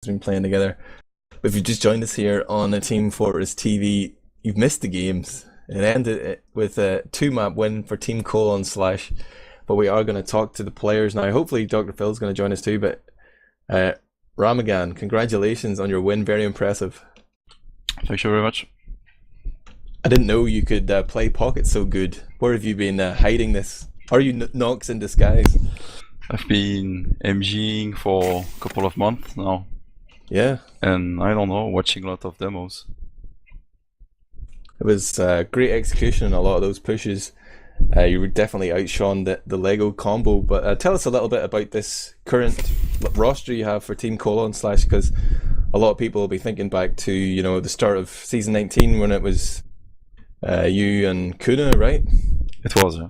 been playing together. But if you just joined us here on the Team Fortress TV, you've missed the games. It ended with a 2-map win for Team Colonslash. But we are going to talk to the players now. Hopefully Dr. Phil's going to join us too. But Ramagan, congratulations on your win. Very impressive. Thank you very much. I didn't know you could play pocket so good. Where have you been hiding this? Are you Nox in disguise? I've been MGing for a couple of months now. Yeah. And I don't know, watching a lot of demos. It was great execution in a lot of those pushes. You were definitely outshone the Lego combo. But tell us a little bit about this current roster you have for Team Colonslash, because a lot of people will be thinking back to, you know, the start of season 19 when it was you and Kuna, right? It was, yeah.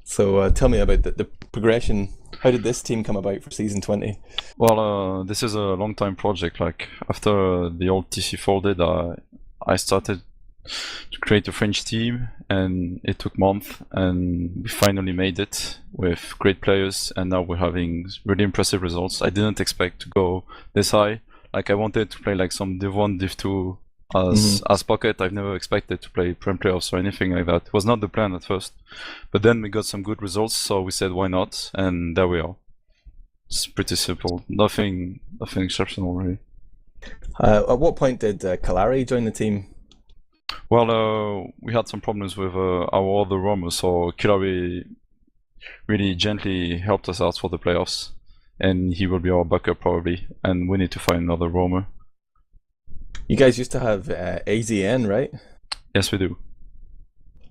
So tell me about the progression. How did this team come about for season 20? Well, this is a long time project. Like after the old TC folded, I started to create a French team, and it took months, and we finally made it with great players, and now we're having really impressive results. I didn't expect to go this high. Like I wanted to play like some Div 1, Div 2 as pocket. I've never expected to play Prem playoffs or anything like that. It was not the plan at first, but then we got some good results, so we said why not, and there we are. It's pretty simple. Nothing exceptional really. At what point did Kalari join the team? Well, we had some problems with our other roamer, so Kilari really gently helped us out for the playoffs, and he will be our backup probably, and we need to find another roamer. You guys used to have AZN, right? Yes, we do.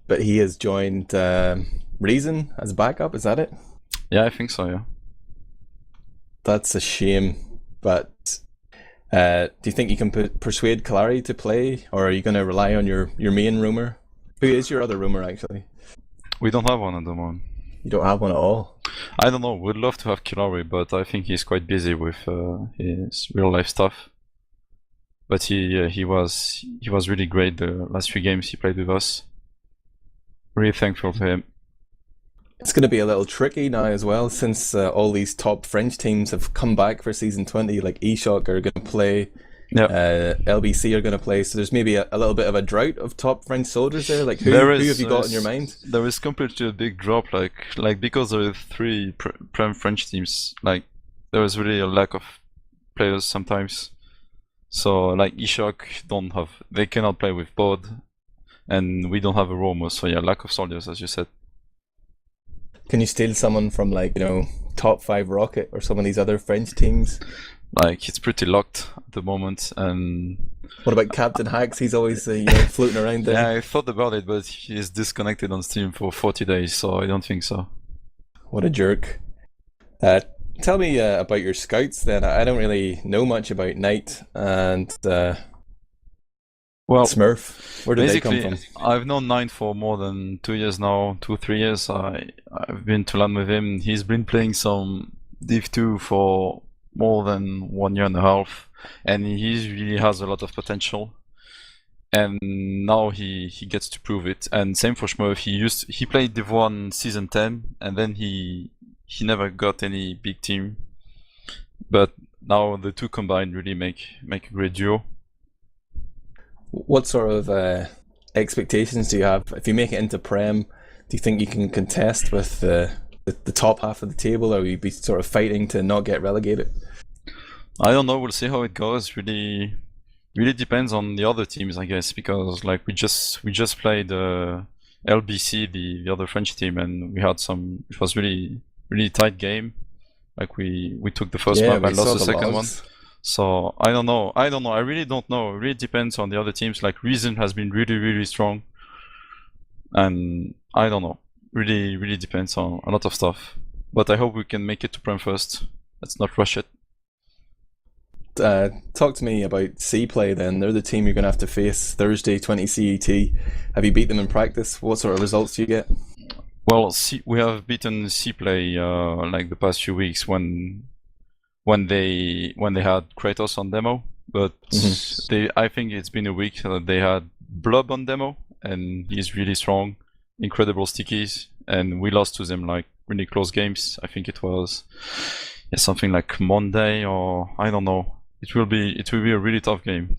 But he has joined Reason as backup, is that it? Yeah, I think so, yeah. That's a shame, but do you think you can persuade Kalari to play, or are you going to rely on your main roamer? Who is your other roamer, actually? We don't have one at the moment. You don't have one at all? I don't know, we'd love to have Kilari, but I think he's quite busy with his real life stuff. But he was really great the last few games he played with us. Really thankful to him. It's going to be a little tricky now as well, since all these top French teams have come back for season 20, like eShock are going to play, LBC are going to play, so there's maybe a little bit of a drought of top French soldiers there. Like who have you got in your mind? There is completely a big drop, like because there are 3 Prem French teams, like there is really a lack of players sometimes. So like eShock they cannot play with Bod, and we don't have a roamer, so yeah, lack of soldiers as you said. Can you steal someone from like, you know, top 5 Rocket or some of these other French teams? Like it's pretty locked at the moment. And what about Captain Hacks? He's always you know, floating around there. Yeah, I thought about it, but he's disconnected on Steam for 40 days, so I don't think so. What a jerk. Tell me about your scouts then. I don't really know much about Knight and well, Smurf. Where did they come from? I've known Knight for more than 2 years now, 2-3 years. I've been to LAN with him. He's been playing some Div 2 for more than 1 year and a half, and he really has a lot of potential. And now he gets to prove it. And same for Smurf. He played Div 1 season 10, and then he never got any big team. But now the two combined really make a great duo. What sort of expectations do you have? If you make it into Prem, do you think you can contest with the top half of the table, or will you be sort of fighting to not get relegated? I don't know, we'll see how it goes. Really depends on the other teams, I guess, because like we just played LBC, the other French team, and we had it was really tight game. Like we took the first map and lost the second one. So I don't know. I really don't know. It really depends on the other teams. Like Reason has been really strong, and I don't know. Really depends on a lot of stuff. But I hope we can make it to Prem first. Let's not rush it. Talk to me about Seaplay then. They're the team you're going to have to face Thursday, 20 CET. Have you beat them in practice? What sort of results do you get? Well, we have beaten Seaplay like the past few weeks when they had Kratos on demo, but I think it's been a week that they had Blob on demo, and he's really strong, incredible stickies, and we lost to them like really close games. I think it was something like Monday, or I don't know. it will be a really tough game.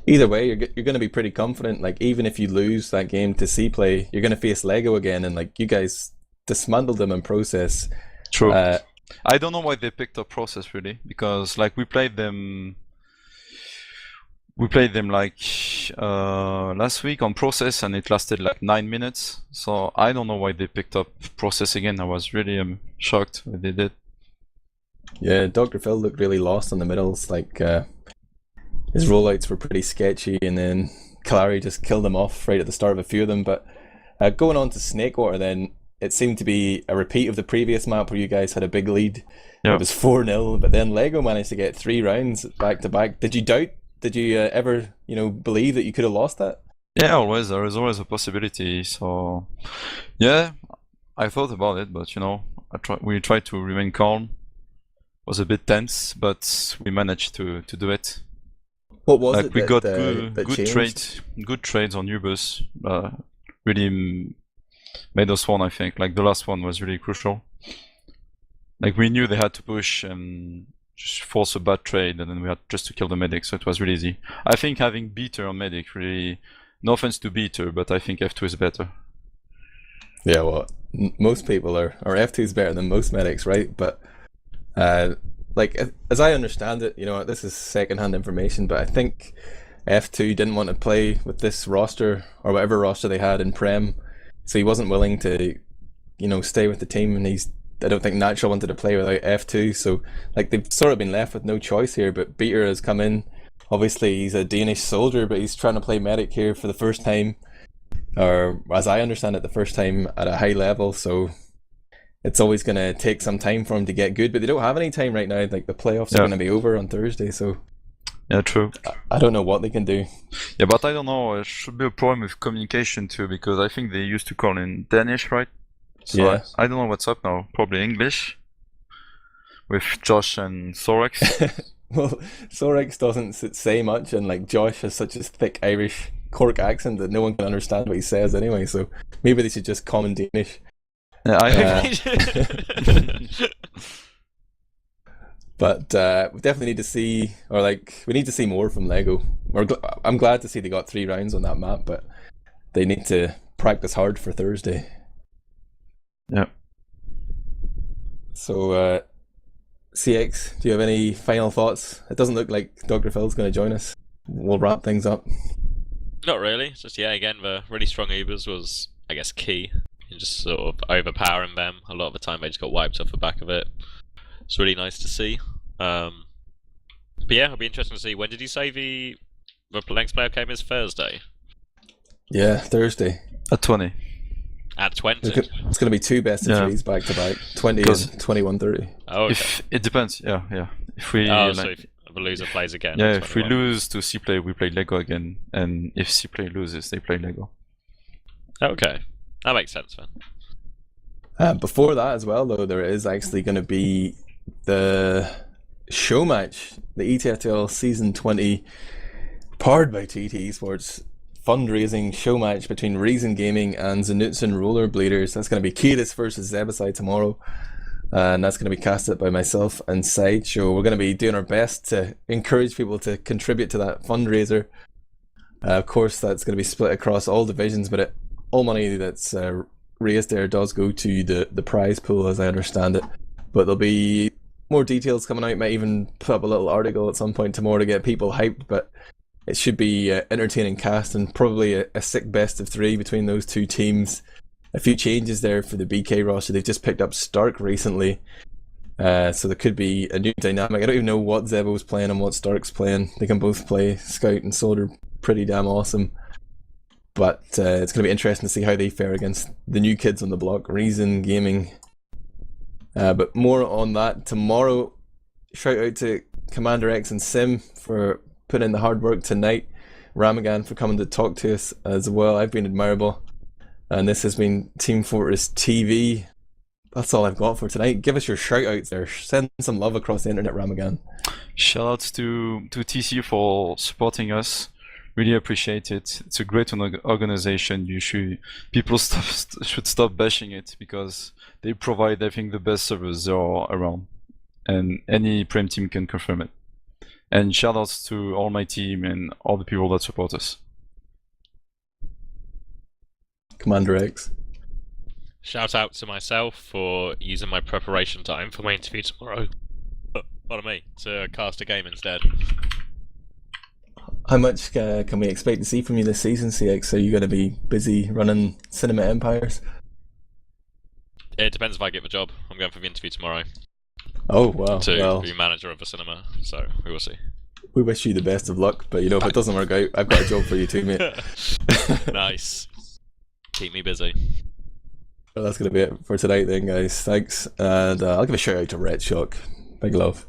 Either way, you're going to be pretty confident. Like, even if you lose that game to Seaplay, you're going to face Lego again, and like, you guys dismantled them in process. True. I don't know why they picked up process really, because like we played them like last week on process, and it lasted like 9 minutes. So I don't know why they picked up process again. I was really shocked when they did. Yeah, Dr. Phil looked really lost on the middles. Like, his rollouts were pretty sketchy, and then Kalari just killed him off right at the start of a few of them. But going on to Snakewater, then it seemed to be a repeat of the previous map where you guys had a big lead. Yeah. It was 4-0, but then Lego managed to get 3 rounds back to back. Did you doubt? Did you ever, believe that you could have lost that? Yeah, always. There is always a possibility. So, yeah, I thought about it, but we tried to remain calm. It was a bit tense, but we managed to do it. What was like it? We that, got good trades on Ubus. Really made us won, I think. Like the last one was really crucial. Like we knew they had to push and just force a bad trade, and then we had just to kill the medic, so it was really easy. I think having Beater on medic really, no offense to Beater, but I think F2 is better. Yeah, well, most people are F2 is better than most medics, right? But like, as I understand it, this is secondhand information, but I think F2 didn't want to play with this roster or whatever roster they had in Prem, so he wasn't willing to, stay with the team, and I don't think Natural wanted to play without F2, so like they've sort of been left with no choice here. But Beater has come in. Obviously, he's a Danish soldier, but he's trying to play medic here for the first time, or as I understand it, the first time at a high level. So it's always going to take some time for him to get good, but they don't have any time right now. Like the playoffs are going to be over on Thursday, so yeah, true. I don't know what they can do. Yeah, but I don't know. It should be a problem with communication too, because I think they used to call in Danish, right? So yeah. I don't know what's up now. Probably English with Josh and Thorex. Well, Thorex doesn't say much, and like Josh has such a thick Irish Cork accent that no one can understand what he says anyway. So maybe they should just common Danish. Yeah, I think. But we definitely need to see, we need to see more from Lego. I'm glad to see they got 3 rounds on that map, but they need to practice hard for Thursday. Yeah. So, CX, do you have any final thoughts? It doesn't look like Dr. Phil's going to join us. We'll wrap things up. Not really. Just, again, the really strong Ubers was, I guess, key in just sort of overpowering them. A lot of the time they just got wiped off the back of it. It's really nice to see. But yeah, it'll be interesting to see. When did you say the next playoff game is? Thursday? Yeah, Thursday. At 20. At 20? It's going to be 2 best of 3s back to back, 20 and 21-30. Oh, okay. It depends, yeah. If we so if the loser plays again. Yeah, if we lose to Seaplay, we play Lego again, and if Seaplay loses, they play Lego. Okay, that makes sense then. Before that as well, though, there is actually going to be the show match, the ETF2L Season 20, powered by TT Esports, fundraising show match between Reason Gaming and Zanutsun Rollerbladers. That's going to be Kiedis versus Zebasai tomorrow, and that's going to be casted by myself and Sideshow. We're going to be doing our best to encourage people to contribute to that fundraiser. Of course, that's going to be split across all divisions, but all money that's raised there does go to the prize pool, as I understand it. But there'll be more details coming out. Might even put up a little article at some point tomorrow to get people hyped, but it should be entertaining cast, and probably a sick best of 3 between those 2 teams. A few changes there for the BK roster. They've just picked up Stark recently, so there could be a new dynamic. I don't even know what Zebo's playing and what Stark's playing. They can both play Scout and Soldier pretty damn awesome. But it's going to be interesting to see how they fare against the new kids on the block, Reason Gaming. But more on that tomorrow. Shout out to CommanderX and Sim for putting in the hard work tonight. Ramagan for coming to talk to us as well. I've been Admirable, and this has been Team Fortress TV. That's all I've got for tonight. Give us your shout outs there. Send some love across the internet, Ramagan. Shout outs to TC for supporting us. Really appreciate it. It's a great organization. People should stop bashing it, because they provide, I think, the best servers there are around, and any Prem team can confirm it. And shout outs to all my team and all the people that support us. CommanderX. Shout out to myself for using my preparation time for my interview tomorrow. Pardon me, to cast a game instead. How much can we expect to see from you this season, CX? Are you going to be busy running Cinema Empires? It depends if I get the job. I'm going for the interview tomorrow Oh, wow. to Well, be manager of a cinema, so we will see. we wish you the best of luck, but you know, if it doesn't work out, I've got a job for you too, mate. Nice. Keep me busy. Well, that's going to be it for tonight then, guys. Thanks. And I'll give a shout out to Red Shock. Big love.